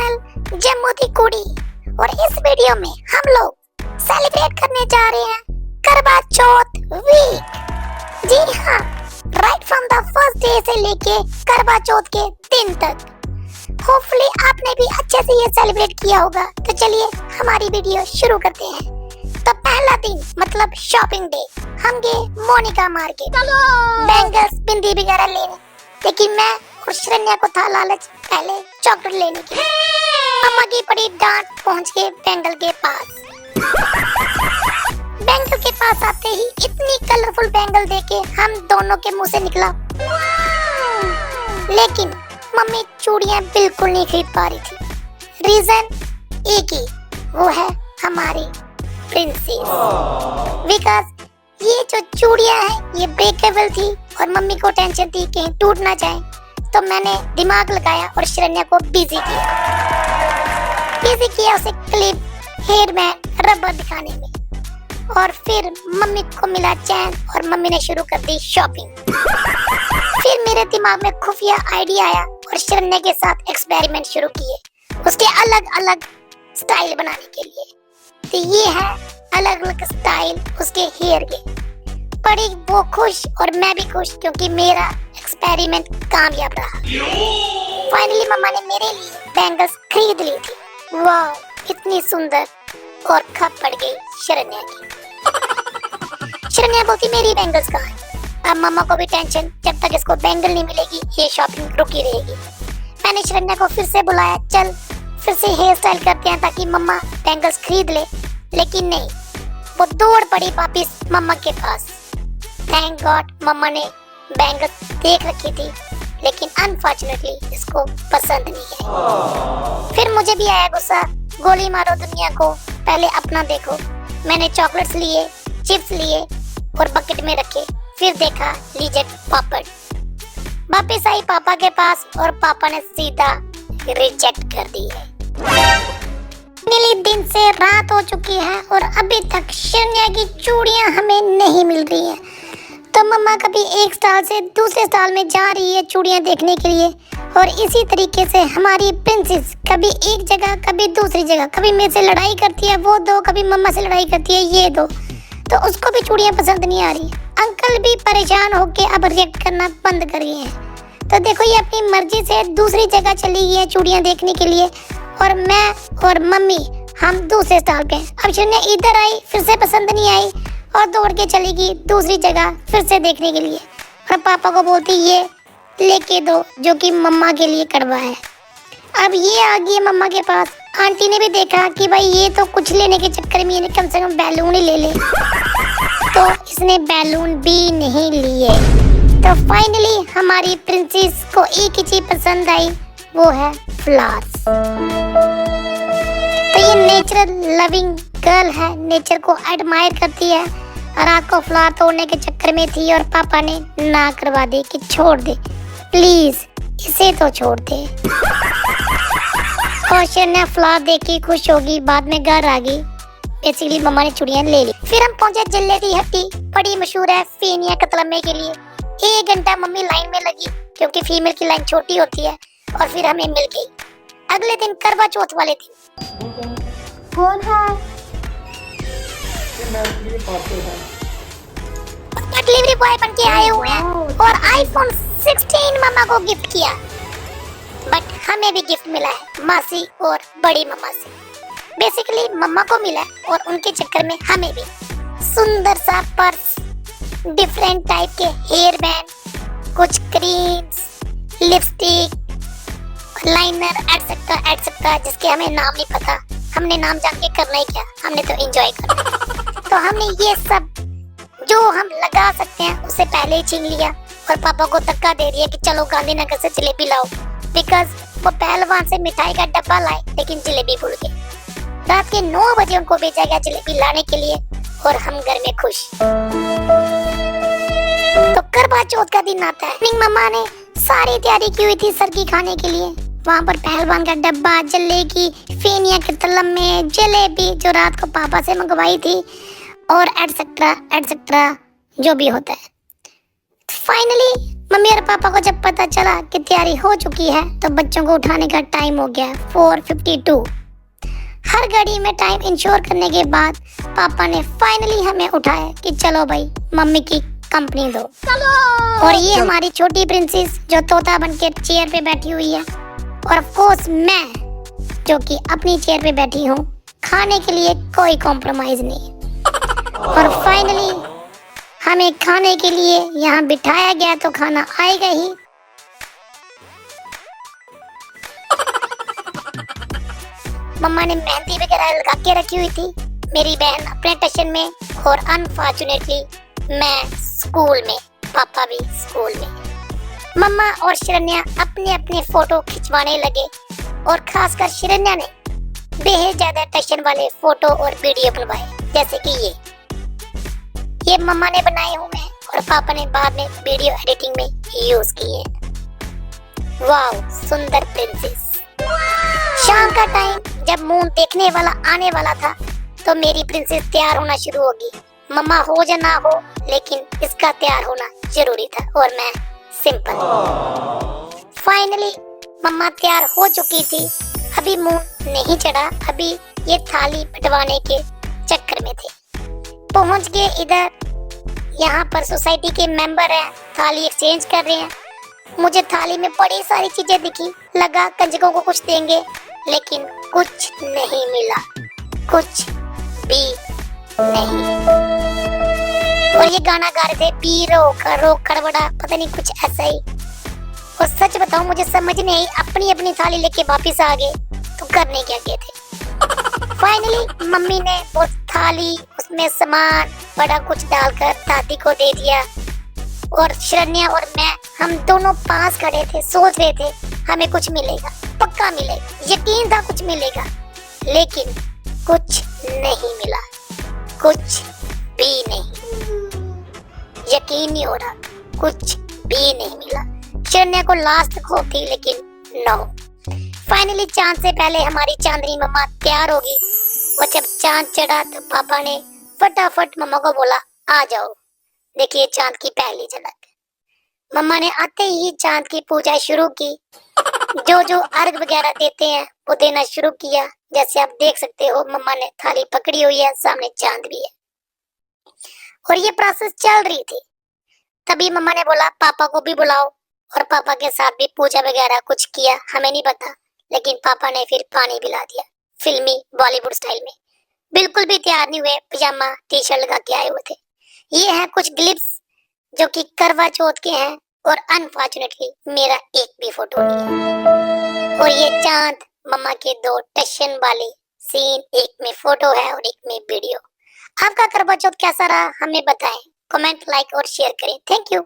Channel Jammu दी कुड़ी और इस वीडियो में हम लोग सेलिब्रेट करने जा रहे हैं करवा चौथ वीक। जी हाँ, right from the first day से लेके करवा चौथ के दिन तक। होपफुली आपने भी अच्छे से ये सेलिब्रेट किया होगा। तो चलिए हमारी वीडियो शुरू करते हैं। तो पहला दिन मतलब शॉपिंग डे, हम गए मोनिका मार्केट बैंगल्स बिंदी वगैरह लेने, लेकिन मैं और शरण्या को था लालच पहले चॉकलेट लेने की। मम्मा की बड़ी डांट पहुंच के बैंगल के पास। बैंगल के पास आते ही इतनी कलरफुल बैंगल देके हम दोनों के मुंह से निकला, लेकिन मम्मी चूड़ियां बिल्कुल नहीं खरीद पा रही थी। रीजन एक ही, वो है हमारी प्रिंसेस। बिकॉज ये जो चूड़ियां हैं ये ब्रेकेबल थी और मम्मी को टेंशन थी कहीं टूट ना जाए, तो मैंने दिमाग लगाया और शरण्या को बिजी किया उसे क्लिप, हेयर बैंड, रबर दिखाने में। और फिर मम्मी को मिला चैन और मम्मी ने शुरू कर दी शॉपिंग। फिर मेरे दिमाग में खुफिया आइडिया आया और शरण्या के साथ एक्सपेरिमेंट शुरू किए उसके अलग अलग स्टाइल बनाने के लिए। तो ये है अलग अलग स्टाइल उसके हेयर के। बड़ी वो खुश और मैं भी खुश क्योंकि मेरा एक्सपेरिमेंट कामयाब रहा। फाइनली मम्मा ने मेरे लिए बैंगल्स खरीद ली थी। वाह, इतनी सुंदर। और खप पड़ गई शरण्या की। शरण्या बोलती मेरी बैंगल्स कहाँ हैं? अब मम्मा को भी टेंशन, जब तक इसको बैंगल नहीं मिलेगी ये शॉपिंग रुकी रहेगी। मैंने शरण्या को फिर से बुलाया, चल फिर से हेयर स्टाइल करते हैं ताकि मम्मा बैंगल्स खरीद ले। लेकिन नहीं, वो दौड़ पड़ी वापिस मम्मा के पास। थैंक गॉड मम्मा ने बैंगल्स देख रखी थी, लेकिन अनफॉर्चुनेटली इसको पसंद नहीं है। फिर मुझे भी आया गुस्सा, गोली मारो दुनिया को, पहले अपना देखो। मैंने चॉकलेट्स लिए, चिप्स लिए और बकेट में रखे। फिर देखा लीजिए पापड़। वापिस आई पापा के पास और पापा ने सीधा रिजेक्ट कर दी है। नीली दिन से रात हो चुकी है और अभी तक शरण्या की चूड़ियां हमें नहीं मिल रही हैं। तो मम्मा कभी एक स्टॉल से दूसरे स्टॉल में जा रही है चूड़ियां देखने के लिए, और इसी तरीके से हमारी प्रिंसेस कभी एक जगह कभी दूसरी जगह, कभी मेरे से लड़ाई करती है वो दो, कभी मम्मा से लड़ाई करती है ये दो। तो उसको भी चूड़ियां पसंद नहीं आ रही। अंकल भी परेशान होके अब रिएक्ट करना बंद कर गए हैं। तो देखो ये अपनी मर्जी से दूसरी जगह चली गई है चूड़ियां देखने के लिए, और मैं और मम्मी हम दूसरे स्टॉल पे। अब शरण्या इधर आई, फिर से पसंद नहीं आई और दौड़ के चली गई दूसरी जगह फिर से देखने के लिए। और पापा को बोलती ये लेके दो जो कि मम्मा के लिए कड़वा है। अब ये आ गई है मम्मा के पास। आंटी ने भी देखा कि भाई ये तो कुछ लेने के चक्कर में कम से कम बैलून ही ले ले, तो इसने बैलून भी नहीं लिए। तो फाइनली हमारी प्रिंसेस को एक ही चीज पसंद आई, वो है फ्लावर्स। तो ये नेचर लविंग गर्ल है, नेचर को एडमायर करती है, और रात को फ्लावर तोड़ने के चक्कर में थी और पापा ने ना करवा दी कि छोड़ दे प्लीज, इसे तो छोड़ दे। और शरण्या फ्लावर देख के खुश होगी, बाद में घर आ गई। बेसिकली मम्मा ने चूड़ियां ले ली। फिर हम पहुंचे जलेबी हट्टी, बड़ी मशहूर है फेनिया कतलम्मे के लिए। 1 घंटा मम्मी लाइन में लगी क्योंकि फीमेल की लाइन छोटी होती है, और फिर हमें मिल गई। अगले दिन करवा चौथ वाले दिन। कौन है? डिलीवरी बॉय बन के आए हुए हैं और आईफोन 16 मम्मा को गिफ्ट किया। बट हमें भी गिफ्ट मिला है मासी और बड़ी मम्मा से। बेसिकली मम्मा को मिला और उनके चक्कर में हमें भी सुंदर सा पर्स, डिफरेंट टाइप के हेयर बैंड, कुछ क्रीम्स, लिपस्टिक, लाइनर एटसेट्रा जिसके हमें नाम नहीं पता। हमने नाम जान के करना ही क्या, हमने तो एंजॉय करना। तो हमने ये सब जो हम लगा सकते हैं उसे पहले ही छीन लिया और पापा को धक्का दे दिया कि चलो गांधीनगर से जलेबी लाओ। बिकॉज वो पहलवान से मिठाई का डब्बा लाए लेकिन जलेबी भूल गए। रात के 9 बजे उनको भेजा गया जलेबी लाने के लिए और हम घर में खुश। तो करवा चौथ का दिन आता है। मम्मा ने सारी तैयारी की हुई थी सरगी खाने के लिए। वहाँ पर पहलवान का डब्बा, जलेबी, फेनिया के तलम्मे, जलेबी जो रात को पापा से मंगवाई थी, और एटसेट्रा जो भी होता है। फाइनली मम्मी और पापा को जब पता चला कि तैयारी हो चुकी है तो बच्चों को उठाने का टाइम हो गया 4:52। हर घड़ी में टाइम इंश्योर करने के बाद पापा ने फाइनली हमें उठाया कि चलो भाई मम्मी की कंपनी दो। और ये हमारी छोटी प्रिंसेस जो तोता बनके चेयर पे बैठी हुई है, और ऑफ कोर्स मैं जो कि अपनी चेयर पे बैठी हूँ। खाने के लिए कोई कॉम्प्रोमाइज नहीं। और फाइनली हमें खाने के लिए यहाँ बिठाया गया तो खाना आएगा ही। मम्मा ने मेहंदी वगैरह लगा के रखी हुई थी, मेरी बहन अपने टशन में, और अनफॉर्चुनेटली मैं स्कूल में, पापा भी स्कूल में। मम्मा और शरण्या अपने अपने फोटो खिंचवाने लगे, और खासकर शरण्या ने बेहद ज्यादा टशन वाले फोटो और वीडियो बनवाए, जैसे कि ये मम्मा ने बनाए हुए हैं और पापा ने बाद में वीडियो एडिटिंग में यूज किए। वाव, सुंदर प्रिंसेस। शाम का टाइम जब मून देखने वाला आने वाला था तो मेरी प्रिंसेस तैयार होना शुरू होगी। मम्मा हो या ना हो, लेकिन इसका तैयार होना जरूरी था, और मैं सिंपल। फाइनली मम्मा तैयार हो चुकी थी। अभी मून नहीं चढ़ा, अभी ये थाली बंटवाने के चक्कर में थे। पहुंच गए इधर, यहाँ पर सोसाइटी के मेंबर हैं, थाली एक्सचेंज कर रहे हैं। मुझे थाली में बड़ी सारी चीजें दिखी, लगा कंजकों को कुछ देंगे, लेकिन कुछ नहीं मिला, कुछ भी नहीं। और ये गाना गा रहे थे, पी रो खड़बड़ा, पता नहीं कुछ ऐसा ही। और सच बताऊं, मुझे समझ नहीं आई, अपनी अपनी थाली लेके वापिस आ गए तो करने क्या गए थे। फाइनली मम्मी ने वो थाली, उसमें सामान बड़ा कुछ डालकर दादी को दे दिया। और शरण्या और मैं, हम दोनों पास खड़े थे, सोच रहे थे हमें कुछ मिलेगा, पक्का मिलेगा, यकीन था कुछ मिलेगा, लेकिन कुछ नहीं मिला, कुछ भी नहीं। यकीन नहीं हो रहा, कुछ भी नहीं मिला। शरण्या को लास्ट होप थी, लेकिन नो। फाइनली चांद से पहले हमारी चांदनी मम्मा तैयार होगी, और जब चांद चढ़ा तो पापा ने फटाफट मम्मा को बोला, आ जाओ, देखिए चांद की पहली झलक। मम्मा ने आते ही चांद की पूजा शुरू की। जो अर्घ वगैरह देते हैं वो देना शुरू किया। जैसे आप देख सकते हो, मम्मा ने थाली पकड़ी हुई है, सामने चांद भी है, और ये प्रोसेस चल रही थी। तभी मम्मा ने बोला पापा को भी बुलाओ, और पापा के साथ भी पूजा वगैरह कुछ किया, हमें नहीं पता, लेकिन पापा ने फिर पानी पिला दिया, फिल्मी बॉलीवुड स्टाइल में। बिल्कुल भी तैयार नहीं हुए, पजामा टी शर्ट लगा के आए हुए थे। ये हैं कुछ क्लिप्स जो कि करवा चौथ के हैं, और अनफॉर्चुनेटली मेरा एक भी फोटो नहीं है। और ये चांद मम्मा के 2 टशन वाले सीन, एक में फोटो है और एक में वीडियो। आपका करवा चौथ कैसा रहा हमें बताएं, कमेंट, लाइक और शेयर करें। Thank you.